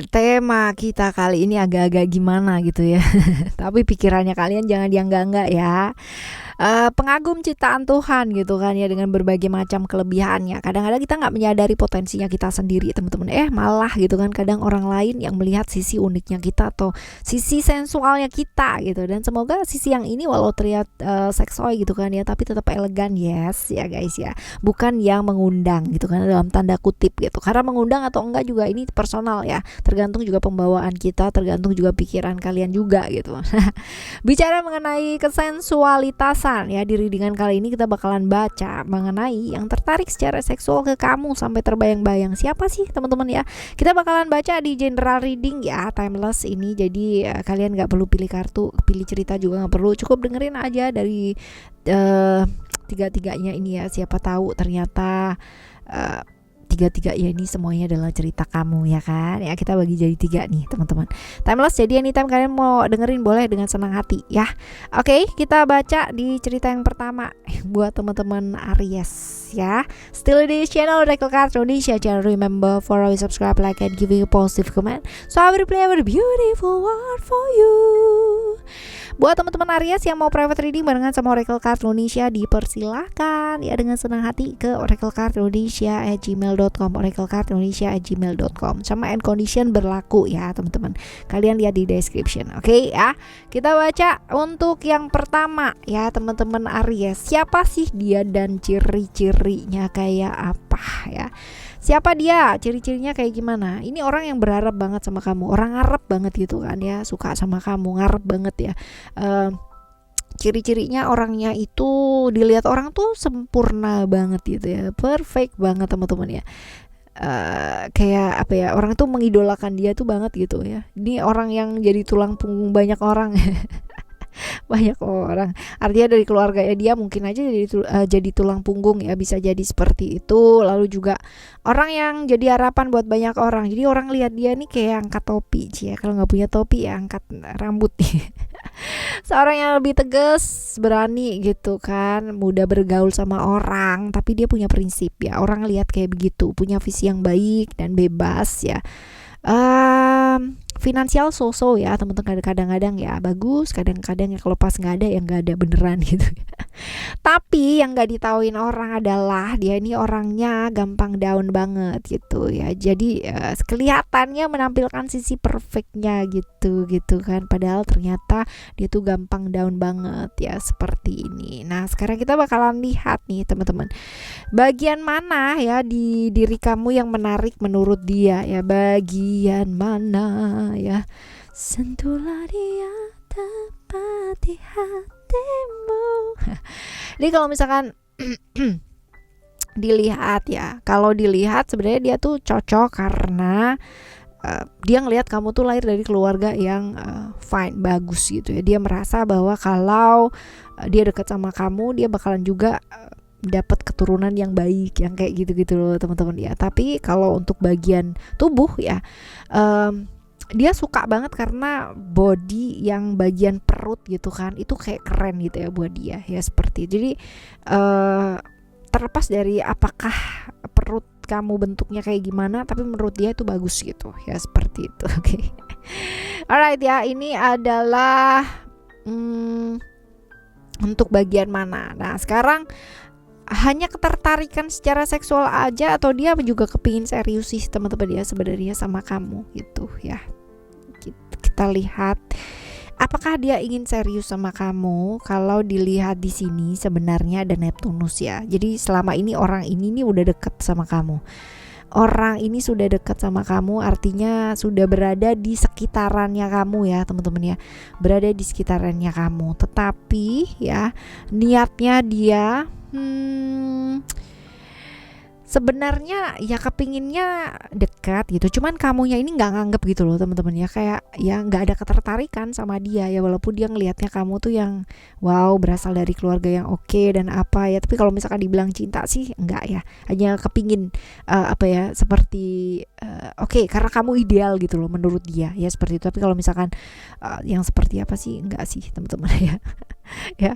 tema kita kali ini agak-agak gimana gitu ya. Tapi pikirannya kalian jangan yang enggak-enggak ya. Pengagum ciptaan Tuhan gitu kan ya, dengan berbagai macam kelebihannya. Kadang-kadang kita nggak menyadari potensinya kita sendiri, teman-teman. Malah gitu kan, kadang orang lain yang melihat sisi uniknya kita atau sisi sensualnya kita gitu. Dan semoga sisi yang ini walau terlihat seksoy gitu kan ya, tapi tetap elegan, yes ya guys ya. Bukan yang mengundang gitu kan, dalam tanda kutip gitu. Karena mengundang atau enggak juga ini personal ya. Tergantung juga pembawaan kita, tergantung juga pikiran kalian juga gitu. Bicara mengenai kesensualitasan ya, di readingan kali ini kita bakalan baca mengenai yang tertarik secara seksual ke kamu sampai terbayang-bayang. Siapa sih teman-teman ya? Kita bakalan baca di general reading ya, timeless ini. Jadi kalian gak perlu pilih kartu, pilih cerita juga gak perlu. Cukup dengerin aja dari tiga-tiganya ini ya. Siapa tahu ternyata tiga-tiga ya ini semuanya adalah cerita kamu ya kan ya. Kita bagi jadi 3 nih teman-teman, timeless. Jadi anytime kalian mau dengerin boleh dengan senang hati ya. Oke, kita baca di cerita yang pertama buat teman-teman Aries ya. Still di channel Oracle Card Indonesia. Jangan remember for always subscribe, like, and giving a positive comment, so I will play a beautiful word for you. Buat teman-teman Aries yang mau private reading barengan sama Oracle Card Indonesia, dipersilahkan ya dengan senang hati ke oraclecardindonesia@gmail.com, oraclecardindonesia@gmail.com. Sama end condition berlaku ya teman-teman. Kalian lihat di description. Oke ya. Kita baca untuk yang pertama ya teman-teman Aries. Siapa sih dia dan ciri-cirinya kayak apa ya? Siapa dia? Ciri-cirinya kayak gimana? Ini orang yang berharap banget sama kamu, orang ngarep banget gitu kan ya, suka sama kamu, ngarep banget ya. Ciri-cirinya orangnya itu dilihat orang tuh sempurna banget gitu ya, perfect banget teman-teman ya. Kayak apa ya, orang tuh mengidolakan dia tuh banget gitu ya. Ini orang yang jadi tulang punggung banyak orang. Banyak orang, artinya dari keluarganya dia mungkin aja jadi tulang punggung ya, bisa jadi seperti itu. Lalu juga orang yang jadi harapan buat banyak orang. Jadi orang lihat dia nih kayak angkat topi ya, kalau nggak punya topi ya angkat rambut. Seorang yang lebih tegas, berani gitu kan, mudah bergaul sama orang, tapi dia punya prinsip ya. Orang lihat kayak begitu, punya visi yang baik dan bebas ya. Finansial so-so ya teman-teman, kadang-kadang ya bagus, kadang-kadang ya kalau pas nggak ada ya nggak ada beneran gitu. Tapi yang nggak ditahuin orang adalah dia ini orangnya gampang down banget gitu ya. Jadi kelihatannya menampilkan sisi perfectnya gitu kan, padahal ternyata dia tuh gampang down banget ya, seperti ini. Nah sekarang kita bakalan lihat nih teman-teman, bagian mana ya di diri kamu yang menarik menurut dia ya, bagian mana ya. Sentuhlah dia tepat di hatimu. Jadi kalau misalkan dilihat ya, kalau dilihat sebenarnya dia tuh cocok karena dia ngelihat kamu tuh lahir dari keluarga yang fine, bagus gitu ya. Dia merasa bahwa kalau dia dekat sama kamu, dia bakalan juga dapat keturunan yang baik, yang kayak gitu-gitu loh teman-teman ya. Tapi kalau untuk bagian tubuh ya, dia suka banget karena body yang bagian perut gitu kan, itu kayak keren gitu ya buat dia ya, seperti. Jadi terlepas dari apakah perut kamu bentuknya kayak gimana, tapi menurut dia itu bagus gitu ya, seperti itu. Oke. Alright ya, ini adalah untuk bagian mana. Nah sekarang hanya ketertarikan secara seksual aja atau dia juga kepingin serius sih teman-teman ya sebenarnya sama kamu gitu ya. Kita lihat apakah dia ingin serius sama kamu. Kalau dilihat di sini sebenarnya ada Neptunus ya. Jadi selama ini orang ini nih udah deket sama kamu. Orang ini sudah dekat sama kamu, artinya sudah berada di sekitarannya kamu ya teman-teman ya, berada di sekitarannya kamu. Tetapi ya niatnya dia sebenarnya ya kepinginnya dekat gitu, cuman kamunya ini nggak nganggep gitu loh teman-teman ya, kayak ya nggak ada ketertarikan sama dia ya, walaupun dia ngelihatnya kamu tuh yang wow, berasal dari keluarga yang oke dan apa ya. Tapi kalau misalkan dibilang cinta sih enggak ya, hanya kepingin apa ya, seperti oke, karena kamu ideal gitu loh menurut dia ya, seperti itu. Tapi kalau misalkan yang seperti apa sih, enggak sih teman-teman ya. Ya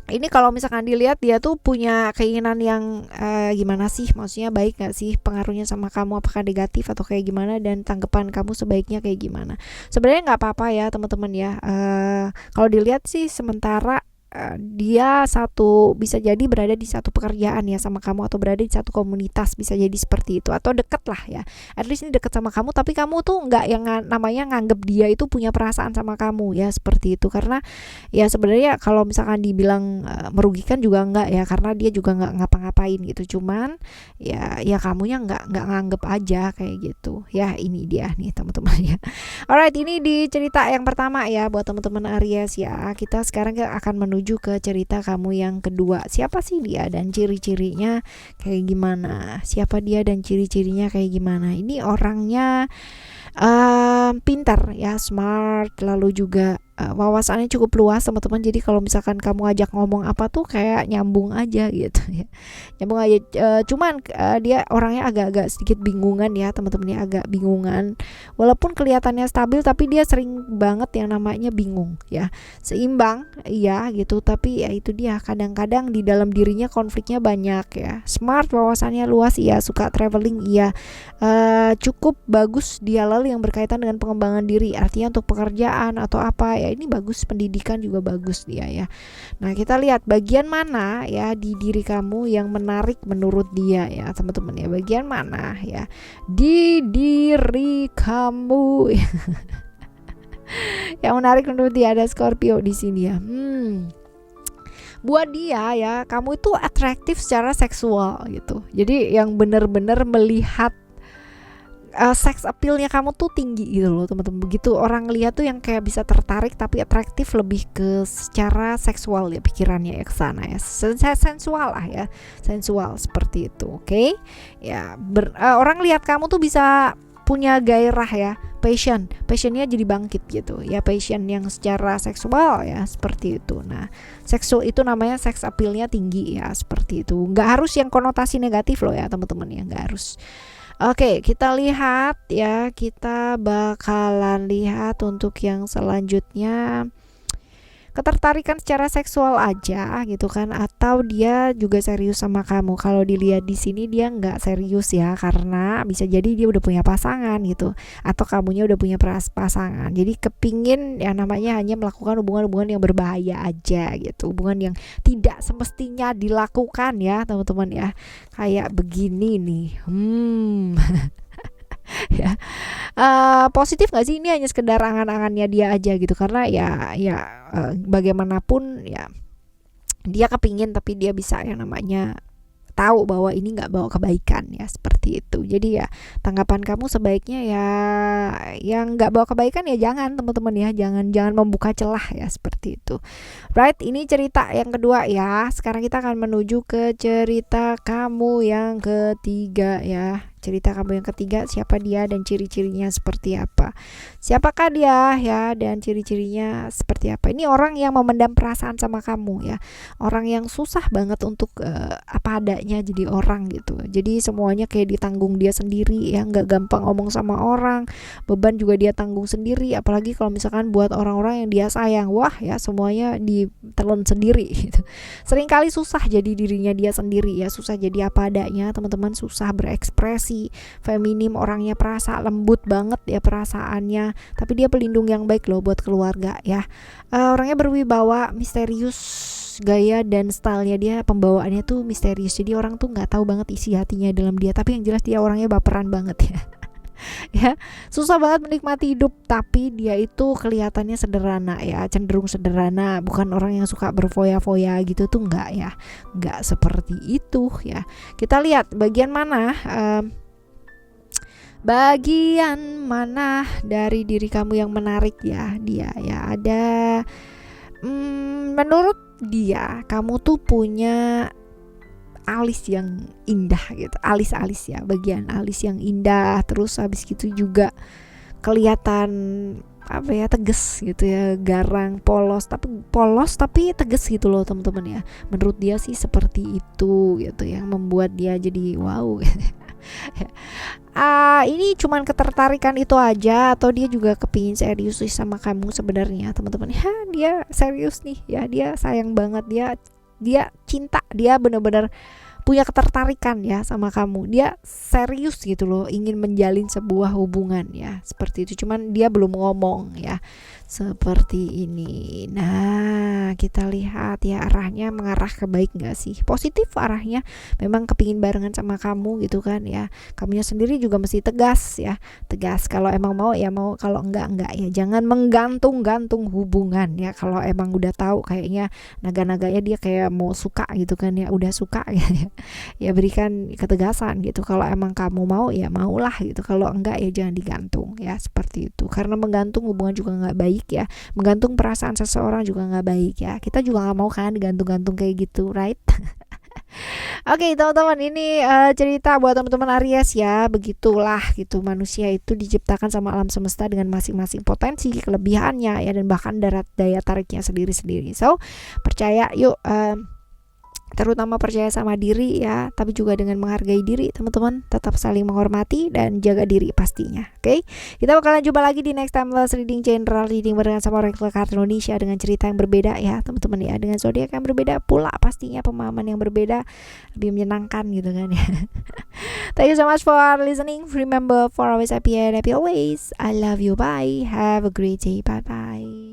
Ini kalau misalkan dilihat dia tuh punya keinginan yang gimana sih, maksudnya baik gak sih pengaruhnya sama kamu, apakah negatif atau kayak gimana, dan tanggapan kamu sebaiknya kayak gimana. Sebenarnya nggak apa-apa ya teman-teman ya. Kalau dilihat sih sementara dia bisa jadi berada di satu pekerjaan ya sama kamu, atau berada di satu komunitas, bisa jadi seperti itu, atau deket lah ya, at least ini deket sama kamu, tapi kamu tuh nggak yang namanya nganggep dia itu punya perasaan sama kamu ya, seperti itu. Karena ya sebenarnya kalau misalkan dibilang merugikan juga enggak ya, karena dia juga nggak ngapa-ngapain gitu, cuman ya kamunya nggak nganggep aja kayak gitu ya. Ini dia nih teman-teman ya. Alright, ini di cerita yang pertama ya buat teman-teman Aries ya. Kita sekarang akan menuju ke cerita kamu yang kedua. Siapa sih dia dan ciri-cirinya kayak gimana? Siapa dia dan ciri-cirinya kayak gimana? Ini orangnya pintar ya, smart, lalu juga wawasannya cukup luas teman-teman. Jadi kalau misalkan kamu ajak ngomong apa tuh kayak nyambung aja gitu ya, nyambung aja. Cuman dia orangnya agak-agak sedikit bingungan ya teman-teman ya, agak bingungan. Walaupun kelihatannya stabil, tapi dia sering banget yang namanya bingung ya. Seimbang iya gitu, tapi ya itu dia, kadang-kadang di dalam dirinya konfliknya banyak ya. Smart, wawasannya luas iya, suka traveling iya, cukup bagus di hal-hal yang berkaitan dengan pengembangan diri, artinya untuk pekerjaan atau apa ya, ini bagus, pendidikan juga bagus dia ya. Nah, kita lihat bagian mana ya di diri kamu yang menarik menurut dia ya teman-teman ya. Bagian mana ya di diri kamu yang menarik menurut dia. Ada Scorpio di sini ya. Buat dia ya, kamu itu atraktif secara seksual gitu. Jadi yang benar-benar melihat sex appeal-nya kamu tuh tinggi gitu loh teman-teman. Begitu orang lihat tuh yang kayak bisa tertarik, tapi atraktif lebih ke secara seksual ya, pikirannya ya ke sana ya. Sensual lah ya, sensual seperti itu. Oke? Ya, orang lihat kamu tuh bisa punya gairah ya, passionnya jadi bangkit gitu ya, passion yang secara seksual ya, seperti itu. Nah, seksual itu namanya sex appeal-nya tinggi ya, seperti itu. Nggak harus yang konotasi negatif loh ya teman-teman ya, nggak harus. Oke, kita lihat ya, kita bakalan lihat untuk yang selanjutnya. Ketertarikan secara seksual aja gitu kan, atau dia juga serius sama kamu. Kalau dilihat di sini dia nggak serius ya, karena bisa jadi dia udah punya pasangan gitu, atau kamunya udah punya pasangan. Jadi kepingin ya namanya hanya melakukan hubungan-hubungan yang berbahaya aja gitu, hubungan yang tidak semestinya dilakukan ya teman-teman ya. Kayak begini nih. Ya, positif nggak sih, ini hanya sekedar angan-angannya dia aja gitu, karena bagaimanapun ya dia kepingin, tapi dia bisa yang namanya tahu bahwa ini nggak bawa kebaikan ya, seperti itu. Jadi ya tanggapan kamu sebaiknya ya yang nggak bawa kebaikan ya jangan teman-teman ya, jangan membuka celah ya, seperti itu. Right, ini cerita yang kedua ya. Sekarang kita akan menuju ke cerita kamu yang ketiga ya. Cerita kamu yang ketiga, siapa dia dan ciri-cirinya seperti apa. Siapakah dia ya, dan ciri-cirinya seperti apa. Ini orang yang memendam perasaan sama kamu ya, orang yang susah banget untuk apa adanya jadi orang gitu. Jadi semuanya kayak ditanggung dia sendiri ya, nggak gampang ngomong sama orang, beban juga dia tanggung sendiri. Apalagi kalau misalkan buat orang-orang yang dia sayang, wah ya semuanya ditelan sendiri gitu. Seringkali susah jadi dirinya dia sendiri ya, susah jadi apa adanya teman-teman, susah berekspresi. Feminim, orangnya perasa, lembut banget ya perasaannya, tapi dia pelindung yang baik loh buat keluarga ya. Orangnya berwibawa, misterius, gaya dan stylenya dia, pembawaannya tuh misterius. Jadi orang tuh nggak tahu banget isi hatinya dalam dia, tapi yang jelas dia orangnya baperan banget ya. Ya, susah banget menikmati hidup, tapi dia itu kelihatannya sederhana ya, cenderung sederhana, bukan orang yang suka berfoya-foya gitu tuh, enggak ya, enggak seperti itu ya. Kita lihat bagian mana dari diri kamu yang menarik ya dia ya. Ada menurut dia kamu tuh punya alis yang indah gitu, alis ya, bagian alis yang indah. Terus habis gitu juga kelihatan apa ya, tegas gitu ya, garang, polos tapi tegas gitu loh teman-teman ya. Menurut dia sih seperti itu gitu, yang membuat dia jadi wow gitu. Ini cuman ketertarikan itu aja, atau dia juga kepingin serius sama kamu sebenarnya teman-teman ya. Dia serius nih ya, dia sayang banget, dia dia cinta, dia benar-benar punya ketertarikan ya sama kamu, dia serius gitu loh ingin menjalin sebuah hubungan ya, seperti itu, cuman dia belum ngomong ya, seperti ini. Nah, kita lihat ya arahnya mengarah ke baik nggak sih? Positif arahnya, memang kepingin barengan sama kamu gitu kan ya. Kamunya sendiri juga mesti tegas ya, tegas kalau emang mau ya mau, kalau enggak ya. Jangan menggantung-gantung hubungan ya. Kalau emang udah tahu kayaknya naga-naganya dia kayak mau suka gitu kan ya, udah suka ya, ya berikan ketegasan gitu. Kalau emang kamu mau ya maulah gitu, kalau enggak ya jangan digantung ya, seperti itu. Karena menggantung hubungan juga nggak baik ya, menggantung perasaan seseorang juga nggak baik ya. Kita juga nggak mau kan digantung-gantung kayak gitu, right? Oke, teman-teman, ini cerita buat teman-teman Aries ya. Begitulah gitu, manusia itu diciptakan sama alam semesta dengan masing-masing potensi, kelebihannya ya, dan bahkan daya tariknya sendiri-sendiri. So, percaya yuk, terutama percaya sama diri ya, tapi juga dengan menghargai diri, teman-teman. Tetap saling menghormati dan jaga diri pastinya. Oke, kita bakalan jumpa lagi di next time reading, general reading barengan sama Oracle Card Indonesia dengan cerita yang berbeda ya, teman-teman ya, dengan zodiak yang berbeda pula pastinya, pemahaman yang berbeda, lebih menyenangkan gitu kan ya. Thank you so much for listening. Remember, for always happy and happy always. I love you. Bye. Have a great day. Bye bye.